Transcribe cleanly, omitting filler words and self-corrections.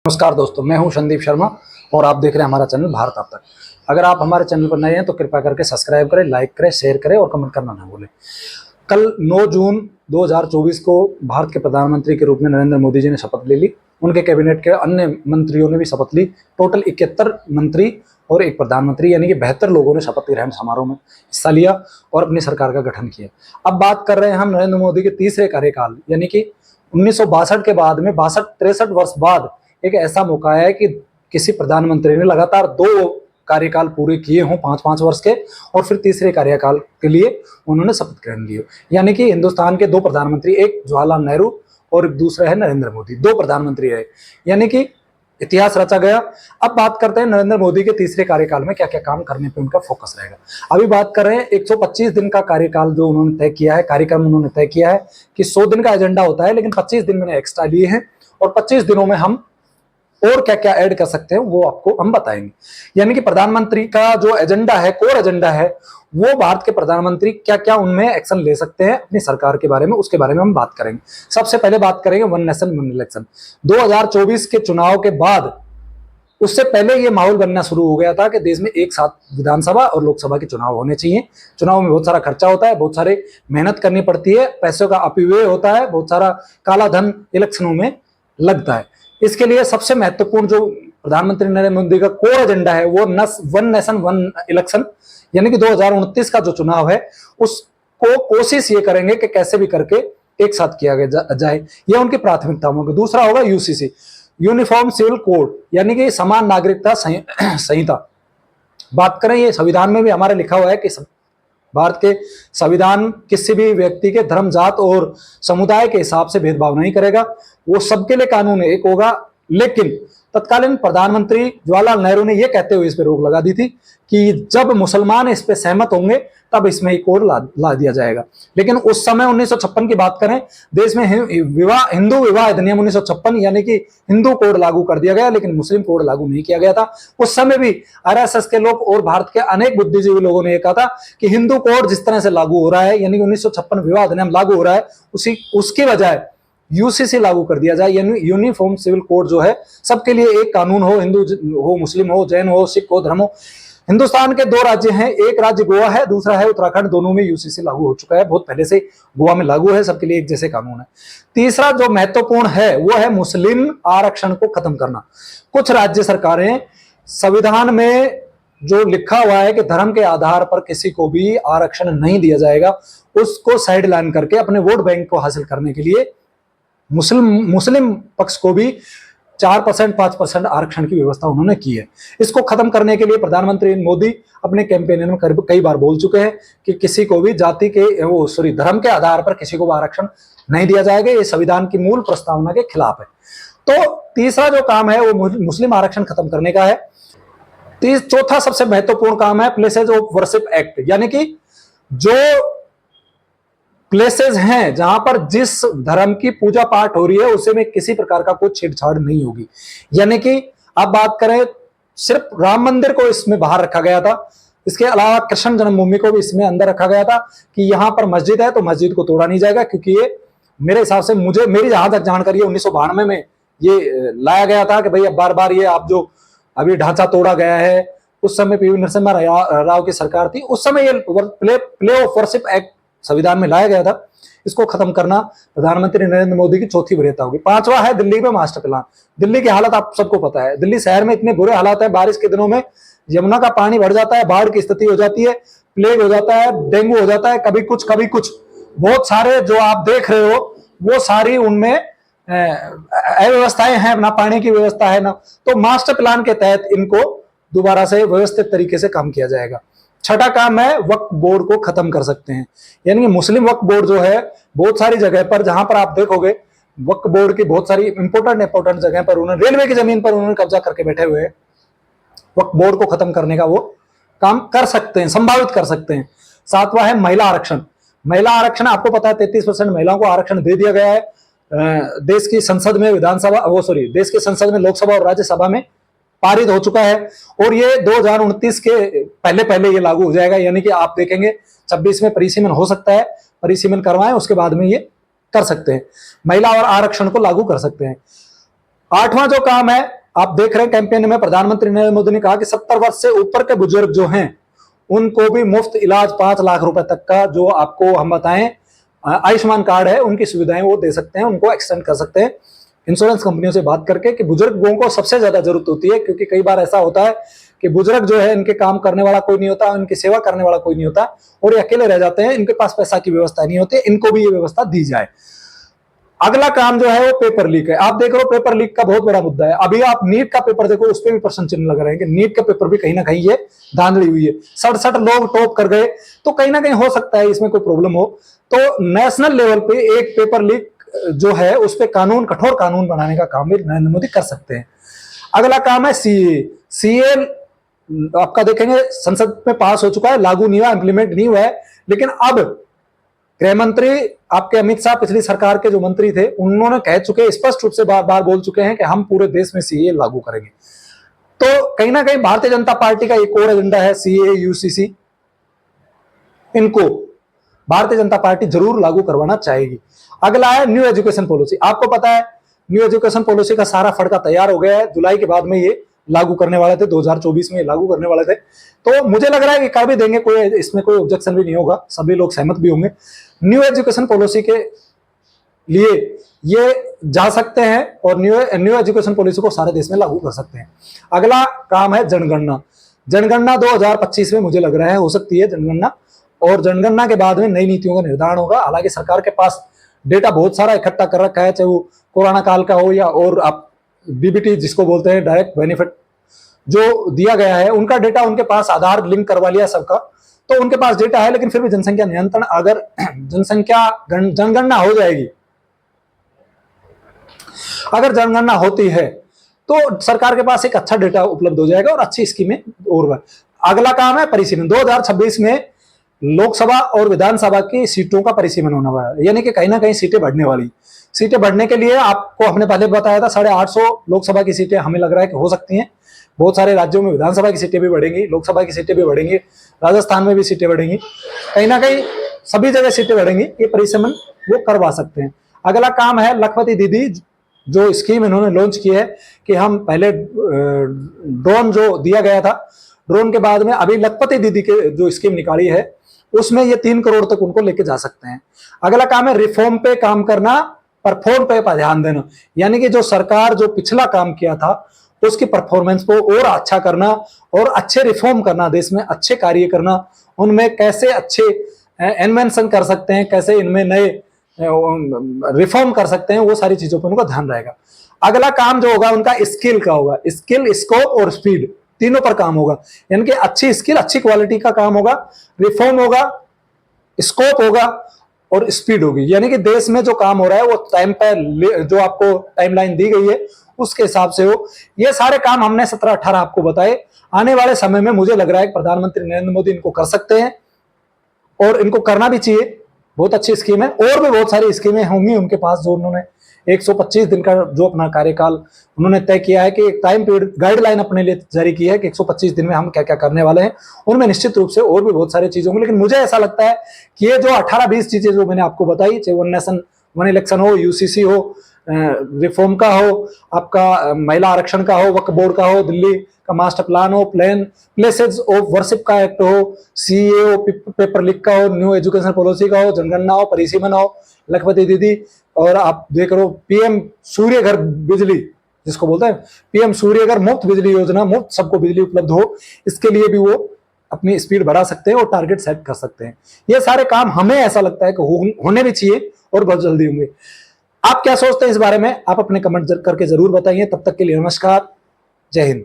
नमस्कार दोस्तों, मैं हूं संदीप शर्मा और आप देख रहे हैं हमारा चैनल भारत अब तक। अगर आप हमारे चैनल पर नए हैं तो कृपया करके सब्सक्राइब करें, लाइक करें, शेयर करें और कमेंट करना ना भूलें। कल 9 जून 2024 को भारत के प्रधानमंत्री के रूप में नरेंद्र मोदी जी ने शपथ ले ली। उनके कैबिनेट के अन्य मंत्रियों ने भी शपथ ली। टोटल 71 मंत्री और एक प्रधानमंत्री यानी कि 72 लोगों ने शपथ ग्रहण समारोह में हिस्सा लिया और अपनी सरकार का गठन किया। अब बात कर रहे हैं हम नरेंद्र मोदी के तीसरे कार्यकाल यानी कि 1962 के बाद में 62-63 वर्ष बाद एक ऐसा मौका है कि किसी प्रधानमंत्री ने लगातार 2 कार्यकाल पूरे किए हों 5-5 वर्ष के, और फिर तीसरे कार्यकाल के लिए उन्होंने शपथ ग्रहण लिया। यानी कि हिंदुस्तान के 2 प्रधानमंत्री, एक जवाहरलाल नेहरू और दूसरा है नरेंद्र मोदी, 2 प्रधानमंत्री है, यानी कि इतिहास रचा गया। अब बात करते हैं नरेंद्र मोदी के तीसरे कार्यकाल में क्या क्या काम करने पे उनका फोकस रहेगा। अभी बात कर रहे हैं 125 दिन का कार्यकाल जो उन्होंने तय किया है, कार्यक्रम उन्होंने तय किया है कि 100 दिन का एजेंडा होता है, लेकिन 25 दिन मैंने एक्स्ट्रा लिए हैं और 25 दिनों में हम और क्या क्या ऐड कर सकते हैं वो आपको हम बताएंगे। यानी कि प्रधानमंत्री का जो एजेंडा है, कोर एजेंडा है, वो भारत के प्रधानमंत्री क्या क्या उनमें एक्शन ले सकते हैं अपनी सरकार के बारे में, उसके बारे में हम बात करेंगे। सबसे पहले बात करेंगे वन नेशन वन इलेक्शन। 2024 के चुनाव के बाद, उससे पहले ये माहौल बनना शुरू हो गया था कि देश में एक साथ विधानसभा और लोकसभा के चुनाव होने चाहिए। चुनाव में बहुत सारा खर्चा होता है, बहुत सारे मेहनत करनी पड़ती है, पैसों का अपव्यय होता है, बहुत सारा काला धन इलेक्शनों में लगता है। इसके लिए सबसे महत्वपूर्ण जो प्रधानमंत्री नरेंद्र मोदी का कोर एजेंडा है वो वन नेशन वन इलेक्शन यानी कि 2029 का जो चुनाव है उसको कोशिश ये करेंगे कि कैसे भी करके एक साथ किया जाए। यह उनकी प्राथमिकता होगी। दूसरा होगा यूसीसी, यूनिफॉर्म सिविल कोड, यानी कि समान नागरिकता संहिता। बात करें, ये संविधान में भी हमारे लिखा हुआ है कि भारत के संविधान किसी भी व्यक्ति के धर्म, जात और समुदाय के हिसाब से भेदभाव नहीं करेगा, वो सबके लिए कानून एक होगा। लेकिन तत्कालीन प्रधानमंत्री जवाहरलाल नेहरू ने यह कहते हुए इस पर रोक लगा दी थी कि जब मुसलमान इस पर सहमत होंगे तब इसमें एक कोड ला दिया जाएगा। लेकिन उस समय 1956 की बात करें, देश में हिंदू विवाह अधिनियम 1956 यानी कि हिंदू कोड लागू कर दिया गया, लेकिन मुस्लिम कोड लागू नहीं किया गया था। उस समय भी आरएसएस के लोग और भारत के अनेक बुद्धिजीवी लोगों ने कहा था कि हिंदू कोड जिस तरह से लागू हो रहा है, यानी कि 1956 विवाह अधिनियम लागू हो रहा है, उसकी बजाय यूसीसी लागू कर दिया जाए, यानी यूनिफॉर्म सिविल कोड जो है सबके लिए एक कानून हो, हिंदू हो, मुस्लिम हो, जैन हो, सिख हो, धर्म हो। हिंदुस्तान के 2 राज्य हैं, एक राज्य गोवा है, दूसरा है उत्तराखंड, दोनों में यूसीसी लागू हो चुका है, बहुत पहले से गोवा में लागू है, सबके लिए एक जैसे कानून है। तीसरा जो महत्वपूर्ण है वो है मुस्लिम आरक्षण को खत्म करना। कुछ राज्य सरकारें संविधान में जो लिखा हुआ है कि धर्म के आधार पर किसी को भी आरक्षण नहीं दिया जाएगा, उसको साइड लाइन करके अपने वोट बैंक को हासिल करने के लिए मुस्लिम पक्ष को भी 4%, 5% आरक्षण की व्यवस्था उन्होंने की है। इसको खत्म करने के लिए प्रधानमंत्री मोदी अपने कैंपेन में कई बार बोल चुके हैं कि किसी को भी धर्म के आधार पर किसी को आरक्षण नहीं दिया जाएगा। ये संविधान की मूल प्रस्तावना के खिलाफ है। तो तीसरा जो काम है वो मुस्लिम आरक्षण खत्म करने का है। चौथा सबसे महत्वपूर्ण काम है प्लेसेज ऑफ वर्शिप एक्ट, यानी कि जो प्लेसेस हैं जहां पर जिस धर्म की पूजा पाठ हो रही है उसे में किसी प्रकार का कोई छेड़छाड़ नहीं होगी। यानी कि आप बात करें, सिर्फ राम मंदिर को इसमें बाहर रखा गया था, इसके अलावा कृष्ण जन्मभूमि को भी इसमें अंदर रखा गया था कि यहां पर मस्जिद है तो मस्जिद को तोड़ा नहीं जाएगा, क्योंकि ये मेरे हिसाब से मेरी जहां तक जानकारी है 1992 में ये लाया गया था कि भाई अब बार बार ये आप जो अभी ढांचा तोड़ा गया है, उस समय पीवी नरसिम्हा राव की सरकार थी, उस समय ये प्ले ऑफ वर्शिप एक्ट संविधान में लाया गया था। इसको खत्म करना प्रधानमंत्री नरेंद्र मोदी की चौथी वरीयता होगी। 5वां है दिल्ली में मास्टर प्लान। दिल्ली की हालत आप सबको पता है, दिल्ली शहर में इतने बुरे हालात है, बारिश के दिनों में यमुना का पानी बढ़ जाता है, बाढ़ की स्थिति हो जाती है, प्लेग हो जाता है, डेंगू हो जाता है, कभी कुछ कभी कुछ। बहुत सारे जो आप देख रहे हो वो सारी उनमें अव्यवस्थाएं हैं, ना पानी की व्यवस्था है ना। तो मास्टर प्लान के तहत इनको दोबारा से व्यवस्थित तरीके से काम किया जाएगा। छठा काम है वक्फ बोर्ड को खत्म कर सकते हैं, यानी कि मुस्लिम वक्फ बोर्ड जो है बहुत सारी जगह पर, जहां पर आप देखोगे वक्फ बोर्ड की बहुत सारी इंपोर्टेंट जगह पर उन्होंने रेलवे की जमीन पर उन्होंने कब्जा करके बैठे हुए हैं। वक्फ बोर्ड को खत्म करने का वो काम कर सकते हैं, संभावित कर सकते हैं। 7वां है महिला आरक्षण। महिला आरक्षण आपको पता है 33% महिलाओं को आरक्षण दे दिया गया है। देश की संसद में देश की संसद में, लोकसभा और राज्यसभा में पारित हो चुका है और ये 2029 के पहले ये लागू हो जाएगा। यानी कि आप देखेंगे 26 में परिसीमन हो सकता है, परिसीमन करवाएं उसके बाद में ये कर सकते हैं, महिला और आरक्षण को लागू कर सकते हैं। 8वां जो काम है आप देख रहे हैं कैंपेन में प्रधानमंत्री नरेंद्र मोदी ने कहा कि 70 वर्ष से ऊपर के बुजुर्ग जो हैं उनको भी मुफ्त इलाज 5 लाख रुपए तक का, जो आपको हम बताएं आयुष्मान कार्ड है, उनकी सुविधाएं वो दे सकते हैं, उनको एक्सटेंड कर सकते हैं इंश्योरेंस कंपनियों से बात करके कि बुजुर्गों को सबसे ज्यादा जरूरत होती है, क्योंकि कई बार ऐसा होता है कि बुजुर्ग जो है इनके काम करने वाला कोई नहीं होता, इनकी सेवा करने वाला कोई नहीं होता और ये अकेले रह जाते हैं, इनके पास पैसा की व्यवस्था नहीं होती, इनको भी ये व्यवस्था दी जाए। अगला काम जो है वो पेपर लीक है। आप देख रहे हो पेपर लीक का बहुत बड़ा मुद्दा है। अभी आप नीट का पेपर देखो, उस पर भी प्रश्न चिन्ह लग रहे हैं कि नीट का पेपर भी कहीं ना कहीं ये धांधली हुई है, 67 लोग टॉप कर गए, तो कहीं ना कहीं हो सकता है इसमें कोई प्रॉब्लम हो। तो नेशनल लेवल पे एक पेपर लीक जो है उस पर कानून, कठोर कानून बनाने का काम भी नरेंद्र मोदी कर सकते हैं। अगला काम है सीए आपका देखेंगे संसद में पास हो चुका है, लागू नहीं हुआ, इंप्लीमेंट नहीं हुआ है, लेकिन अब गृह मंत्री आपके अमित शाह पिछली सरकार के जो मंत्री थे उन्होंने कह चुके, स्पष्ट रूप से बार बार बोल चुके हैं कि हम पूरे देश में सीए लागू करेंगे। तो कहीं ना कहीं भारतीय जनता पार्टी का एक और एजेंडा है सीए यूसीसी, इनको भारतीय जनता पार्टी जरूर लागू करवाना चाहेगी। अगला है न्यू एजुकेशन पॉलिसी। आपको पता है न्यू एजुकेशन पॉलिसी का सारा फड़का तैयार हो गया है, जुलाई के बाद में ये लागू करने वाले थे, 2024 में लागू करने वाले थे। तो मुझे लग रहा है कि कर भी देंगे, कोई इसमें कोई ऑब्जेक्शन भी नहीं होगा, सभी लोग सहमत भी होंगे। न्यू एजुकेशन पॉलिसी के लिए ये जा सकते हैं और न्यू एजुकेशन पॉलिसी को सारे देश में लागू कर सकते हैं। अगला काम है जनगणना। जनगणना 2025 में मुझे लग रहा है हो सकती है जनगणना, और जनगणना के बाद में नई नीतियों का निर्धारण होगा। हालांकि सरकार के पास डेटा बहुत सारा इकट्ठा कर रखा है, चाहे वो कोरोना काल का हो या और आप डीबीटी जिसको बोलते हैं डायरेक्ट बेनिफिट जो दिया गया है, उनका डेटा उनके पास, आधार लिंक करवा लिया सबका, तो उनके पास डेटा है। लेकिन फिर भी जनसंख्या नियंत्रण, अगर जनगणना हो जाएगी, अगर जनगणना होती है तो सरकार के पास एक अच्छा डेटा उपलब्ध हो जाएगा और अच्छी स्कीमें और। अगला काम है परिसीमन। 2026 में लोकसभा और विधानसभा की सीटों का परिसीमन होने वाला है, यानी कि कहीं ना कहीं सीटें बढ़ने वाली। सीटें बढ़ने के लिए आपको हमने पहले बताया था 850 लोकसभा की सीटें हमें लग रहा है कि हो सकती हैं। बहुत सारे राज्यों में विधानसभा की सीटें भी बढ़ेंगी, लोकसभा की सीटें भी बढ़ेंगी, राजस्थान में भी सीटें बढ़ेंगी, कहीं ना कहीं सभी जगह सीटें बढ़ेंगी। ये परिसीमन वो करवा सकते हैं। अगला काम है लखपति दीदी, जो स्कीम इन्होंने लॉन्च की है कि हम पहले ड्रोन जो दिया गया था, ड्रोन के बाद में अभी लखपति दीदी के जो स्कीम निकाली है उसमें ये 3 करोड़ तक उनको लेके जा सकते हैं। अगला काम है रिफॉर्म पे काम करना, परफॉर्म पे ध्यान देना, यानी कि जो सरकार जो पिछला काम किया था उसकी परफॉर्मेंस को और अच्छा करना और अच्छे रिफॉर्म करना, देश में अच्छे कार्य करना, उनमें कैसे अच्छे इन्वेंशन कर सकते हैं, कैसे इनमें नए रिफॉर्म कर सकते हैं, वो सारी चीजों पर उनका ध्यान रहेगा। अगला काम जो होगा उनका स्किल का होगा, स्किल, स्कोप और स्पीड, तीनों पर काम होगा। यानी कि अच्छी स्किल, अच्छी क्वालिटी का काम होगा, रिफॉर्म होगा, स्कोप होगा और स्पीड होगी। यानी कि देश में जो काम हो रहा है वो टाइम पर, जो आपको टाइमलाइन दी गई है उसके हिसाब से हो। ये सारे काम हमने 17-18 आपको बताए। आने वाले समय में मुझे लग रहा है कि प्रधानमंत्री नरेंद्र मोदी इनको कर सकते हैं और इनको करना भी चाहिए। बहुत अच्छी स्कीम है, और भी बहुत सारी स्कीमें होंगी उनके पास, जो उन्होंने 125 दिन का जो अपना कार्यकाल उन्होंने तय किया है कि एक टाइम पीरियड गाइडलाइन अपने लिए जारी की है कि 125 दिन में हम क्या क्या करने वाले हैं। उनमें निश्चित रूप से और भी बहुत सारी चीजें होंगी, लेकिन मुझे ऐसा लगता है कि ये जो 18-20 चीजें जो मैंने आपको बताई, चाहे 1 नेशन 1 इलेक्शन हो, यूसीसी हो, रिफॉर्म का हो, आपका महिला आरक्षण का हो, वक्फ बोर्ड का हो, दिल्ली का मास्टर प्लान हो, प्लेसेज ऑफ वर्शिप का एक्ट हो, सीए हो, पेपर लीक का हो, न्यू एजुकेशन पॉलिसी का हो, जनगणना हो, परिसीमन हो, लखपति दीदी, और आप देख रहे हो पीएम सूर्य घर बिजली जिसको बोलते हैं, पीएम सूर्य घर मुफ्त बिजली योजना, मुफ्त सबको बिजली उपलब्ध हो, इसके लिए भी वो अपनी स्पीड बढ़ा सकते हैं और टारगेट सेट कर सकते हैं। ये सारे काम हमें ऐसा लगता है कि होने भी चाहिए और बहुत जल्दी होंगे। आप क्या सोचते हैं इस बारे में? आप अपने कमेंट करके जरूर बताइए। तब तक के लिए नमस्कार, जय हिंद।